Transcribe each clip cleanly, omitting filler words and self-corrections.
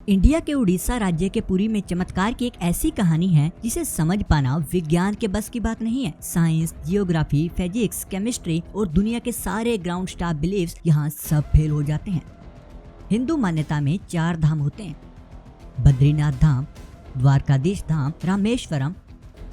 India के उड़ीसा राज्य के पुरी में चमत्कार की एक ऐसी कहानी है जिसे समझ पाना विज्ञान के बस की बात नहीं है। साइंस, जियोग्राफी, फिजिक्स, केमिस्ट्री और दुनिया के सारे ग्राउंड स्टाफ बिलीव्स यहाँ सब फेल हो जाते हैं। हिंदू मान्यता में 4 धाम होते हैं, बद्रीनाथ धाम, द्वारकाधीश धाम, रामेश्वरम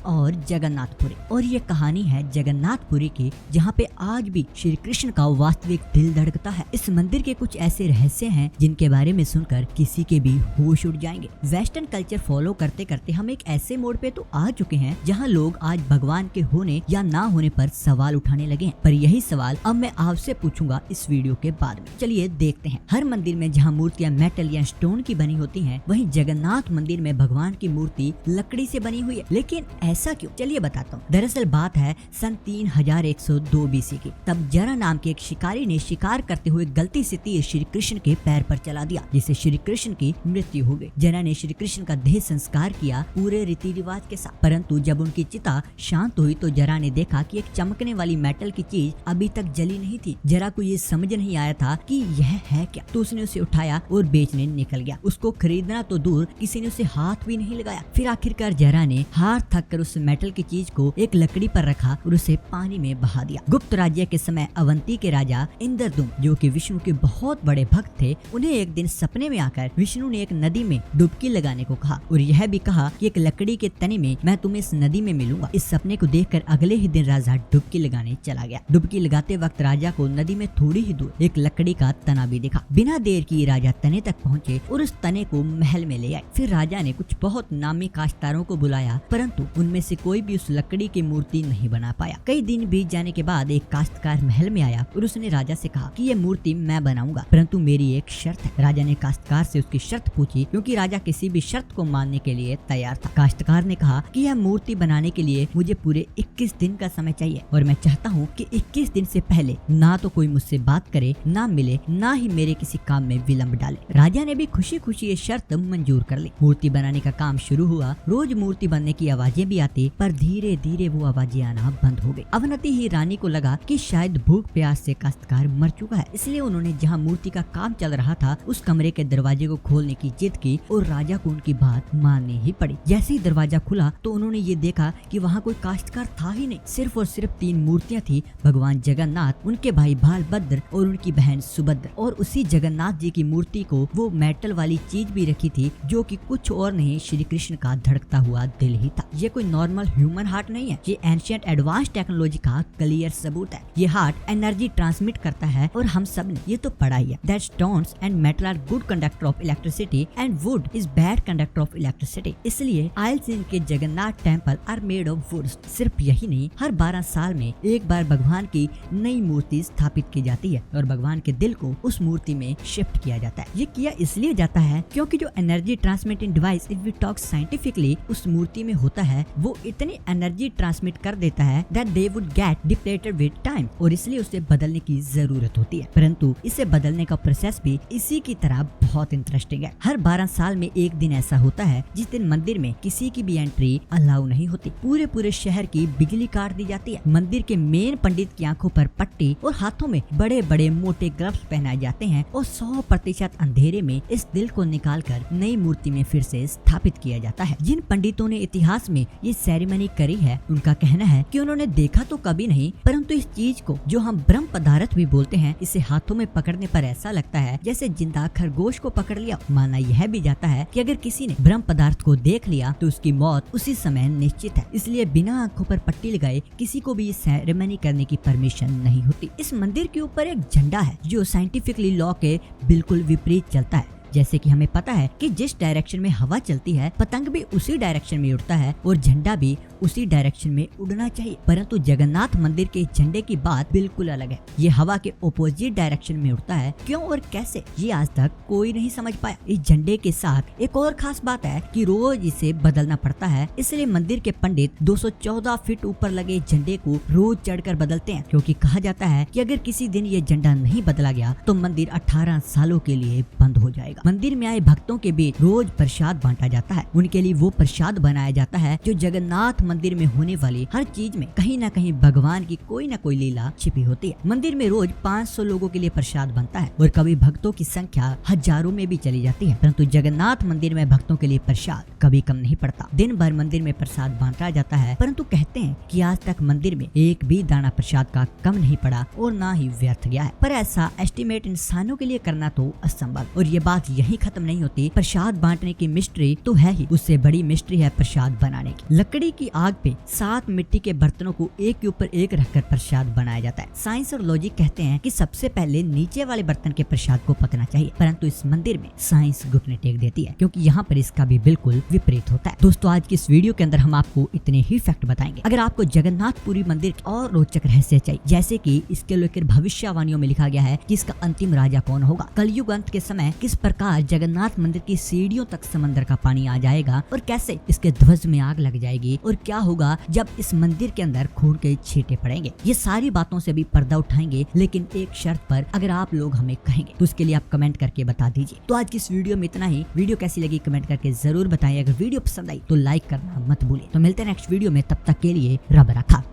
और जगन्नाथपुरी। और ये कहानी है जगन्नाथपुरी की, जहाँ पे आज भी श्री कृष्ण का वास्तविक दिल धड़कता है। इस मंदिर के कुछ ऐसे रहस्य हैं जिनके बारे में सुनकर किसी के भी होश उड़ जाएंगे। वेस्टर्न कल्चर फॉलो करते करते हम एक ऐसे मोड़ पे तो आ चुके हैं जहाँ लोग आज भगवान के होने या ना होने पर सवाल उठाने लगे हैं। पर यही सवाल अब मैं आपसे पूछूंगा इस वीडियो के बाद में। चलिए देखते हैं। हर मंदिर में जहाँ मूर्तियाँ मेटल या स्टोन की बनी होती हैं, वहीं जगन्नाथ मंदिर में भगवान की मूर्ति लकड़ी से बनी हुई है। लेकिन ऐसा क्यों? चलिए बताता हूँ। दरअसल बात है सन 3102 BC की। तब जरा नाम के एक शिकारी ने शिकार करते हुए गलती से तीर श्री कृष्ण के पैर पर चला दिया, जिससे श्री कृष्ण की मृत्यु हो गई। जरा ने श्री कृष्ण का देह संस्कार किया पूरे रीति रिवाज के साथ। परंतु जब उनकी चिता शांत हुई तो जरा ने देखा कि एक चमकने वाली मेटल की चीज अभी तक जली नहीं थी। जरा को ये समझ नहीं आया था कि यह है क्या, तो उसने उसे उठाया और बेचने निकल गया। उसको खरीदना तो दूर, किसी ने उसे हाथ भी नहीं लगाया। फिर आखिरकार जरा ने हार थक कर उस मेटल की चीज को एक लकड़ी पर रखा और उसे पानी में बहा दिया। गुप्त राज्य के समय अवंती के राजा इंद्रदुम्न, जो कि विष्णु के बहुत बड़े भक्त थे, उन्हें एक दिन सपने में आकर विष्णु ने एक नदी में डुबकी लगाने को कहा और यह भी कहा कि एक लकड़ी के तने में मैं तुम्हें इस नदी में मिलूंगा। इस सपने को देखकर अगले ही दिन राजा डुबकी लगाने चला गया। डुबकी लगाते वक्त राजा को नदी में थोड़ी ही दूर एक लकड़ी का तना भी दिखा। बिना देर किए राजा तने तक पहुँचे और उस तने को महल में ले आए। फिर राजा ने कुछ बहुत नामी काश्तकारों को बुलाया, परंतु उनमें से कोई भी उस लकड़ी की मूर्ति नहीं बना पाया। कई दिन बीत जाने के बाद एक काश्तकार महल में आया और उसने राजा से कहा कि यह मूर्ति मैं बनाऊंगा, परंतु मेरी एक शर्त है। राजा ने काश्तकार से उसकी शर्त पूछी, क्योंकि राजा किसी भी शर्त को मानने के लिए तैयार था। काश्तकार ने कहा कि यह मूर्ति बनाने के लिए मुझे पूरे 21 दिन का समय चाहिए और मैं चाहता हूँ कि 21 दिन से पहले ना तो कोई मुझसे बात करे, ना मिले, ना ही मेरे किसी काम में विलम्ब डाले। राजा ने भी खुशी खुशी ये शर्त मंजूर कर ली। मूर्ति बनाने का काम शुरू हुआ। रोज मूर्ति बनने की आवाजें भी आती, पर धीरे धीरे वो आवाजें आना बंद हो गई। अवंती ही रानी को लगा कि शायद भूख प्यास से काश्तकार मर चुका है, इसलिए उन्होंने जहाँ मूर्ति का काम चल रहा था उस कमरे के दरवाजे को खोलने की जिद की और राजा को उनकी बात माननी ही पड़ी। जैसे ही दरवाजा खुला तो उन्होंने ये देखा कि वहाँ कोई काश्तकार था ही नहीं। सिर्फ और सिर्फ 3 मूर्तियाँ थी, भगवान जगन्नाथ, उनके भाई बालभद्र और उनकी बहन सुभद्रा। और उसी जगन्नाथ जी की मूर्ति को वो मेटल वाली चीज भी रखी थी, जो कि कुछ और नहीं श्री कृष्ण का धड़कता हुआ दिल ही था। ये कोई नॉर्मल ह्यूमन हार्ट नहीं है, ये एंशिएंट एडवांस टेक्नोलॉजी का क्लियर सबूत है। ये हार्ट एनर्जी ट्रांसमिट करता है और हम सब ने ये तो पढ़ा ही है, that stones and metal are good conductor of electricity and wood is bad conductor of electricity. इसलिए आइल्स के Jagannath temple are made of wood. सिर्फ यही नहीं, हर 12 साल में एक बार भगवान की नई मूर्ति स्थापित की जाती है और भगवान के दिल को उस मूर्ति में शिफ्ट किया जाता है। ये किया इसलिए जाता है क्योंकि जो energy transmitting device, if we talk scientifically, उस मूर्ति में होता है, वो इतनी एनर्जी ट्रांसमिट कर देता है that they would get depleted with time, और इसलिए उसे बदलने की जरूरत होती है। परंतु इसे बदलने का प्रोसेस भी इसी की तरह बहुत इंटरेस्टिंग है। हर 12 साल में एक दिन ऐसा होता है जिस दिन मंदिर में किसी की भी एंट्री अलाउ नहीं होती। पूरे शहर की बिजली काट दी जाती है। मंदिर के मेन पंडित की आंखों पर पट्टी और हाथों में बड़े बड़े मोटे ग्लव्स पहनाए जाते हैं और 100% अंधेरे में इस दिल को निकालकर नई मूर्ति में फिर से स्थापित किया जाता है। जिन पंडितों ने इतिहास में ये सेरेमनी करी है, उनका कहना है कि उन्होंने देखा तो कभी नहीं, परंतु इस चीज को, जो हम ब्रह्म पदार्थ भी बोलते हैं, इसे हाथों में पकड़ने पर ऐसा लगता है जैसे जिंदा खरगोश को पकड़ लिया। माना यह भी जाता है कि अगर किसी ने ब्रह्म पदार्थ को देख लिया तो उसकी मौत उसी समय निश्चित है। इसलिए बिना आंखों पर पट्टी लगाए किसी को भी ये सेरेमनी करने की परमिशन नहीं होती। इस मंदिर के ऊपर एक झंडा है जो साइंटिफिकली लॉ के बिल्कुल विपरीत चलता है। जैसे कि हमें पता है कि जिस डायरेक्शन में हवा चलती है, पतंग भी उसी डायरेक्शन में उड़ता है और झंडा भी उसी डायरेक्शन में उड़ना चाहिए। परंतु जगन्नाथ मंदिर के झंडे की बात बिल्कुल अलग है। ये हवा के ऑपोजिट डायरेक्शन में उड़ता है। क्यों और कैसे, ये आज तक कोई नहीं समझ पाया। इस झंडे के साथ एक और खास बात है कि रोज इसे बदलना पड़ता है, इसलिए मंदिर के पंडित 214 फीट ऊपर लगे झंडे को रोज चढ़कर बदलते हैं, क्योंकि कहा जाता है कि अगर किसी दिन ये झंडा नहीं बदला गया तो मंदिर 18 सालों के लिए बंद हो जाएगा। मंदिर में आए भक्तों के बीच रोज प्रसाद बांटा जाता है। उनके लिए वो प्रसाद बनाया जाता है जो जगन्नाथ मंदिर में होने वाली हर चीज में कहीं न कहीं भगवान की कोई न कोई लीला छिपी होती है। मंदिर में रोज 500 लोगों के लिए प्रसाद बनता है और कभी भक्तों की संख्या हजारों में भी चली जाती है, परंतु जगन्नाथ मंदिर में भक्तों के लिए प्रसाद कभी कम नहीं पड़ता। दिन भर मंदिर में प्रसाद बांटा जाता है, परंतु कहते हैं कि आज तक मंदिर में एक भी दाना प्रसाद का कम नहीं पड़ा और ना ही व्यर्थ गया है। पर ऐसा एस्टिमेट इंसानों के लिए करना तो असंभव। और ये बात यही खत्म नहीं होती। प्रसाद बांटने की मिस्ट्री तो है ही, उससे बड़ी मिस्ट्री है प्रसाद बनाने की। लकड़ी की आग पे 7 मिट्टी के बर्तनों को एक के ऊपर एक रखकर प्रसाद बनाया जाता है। साइंस और लॉजिक कहते हैं कि सबसे पहले नीचे वाले बर्तन के प्रसाद को पकना चाहिए, परंतु इस मंदिर में साइंस घुटने टेक देती है, क्योंकि यहाँ पर इसका भी बिल्कुल विपरीत होता है। दोस्तों, आज की इस वीडियो के अंदर हम आपको इतने ही फैक्ट बताएंगे। अगर आपको जगन्नाथपुरी मंदिर के और रोचक रहस्य चाहिए, जैसे कि इसके लेकर भविष्यवाणियों में लिखा गया है कि इसका अंतिम राजा कौन होगा, कलयुग अंत के समय किस प्रकार जगन्नाथ मंदिर की सीढ़ियों तक समंदर का पानी आ जाएगा और कैसे इसके ध्वज में आग लग जाएगी और क्या होगा जब इस मंदिर के अंदर खून के छींटे पड़ेंगे, ये सारी बातों से भी पर्दा उठाएंगे, लेकिन एक शर्त पर। अगर आप लोग हमें कहेंगे तो उसके लिए आप कमेंट करके बता दीजिए। तो आज की इस वीडियो में इतना ही। वीडियो कैसी लगी कमेंट करके जरूर बताइए। अगर वीडियो पसंद आई तो लाइक करना मत भूलिए। तो मिलते हैं नेक्स्ट वीडियो में, तब तक के लिए रब रखा।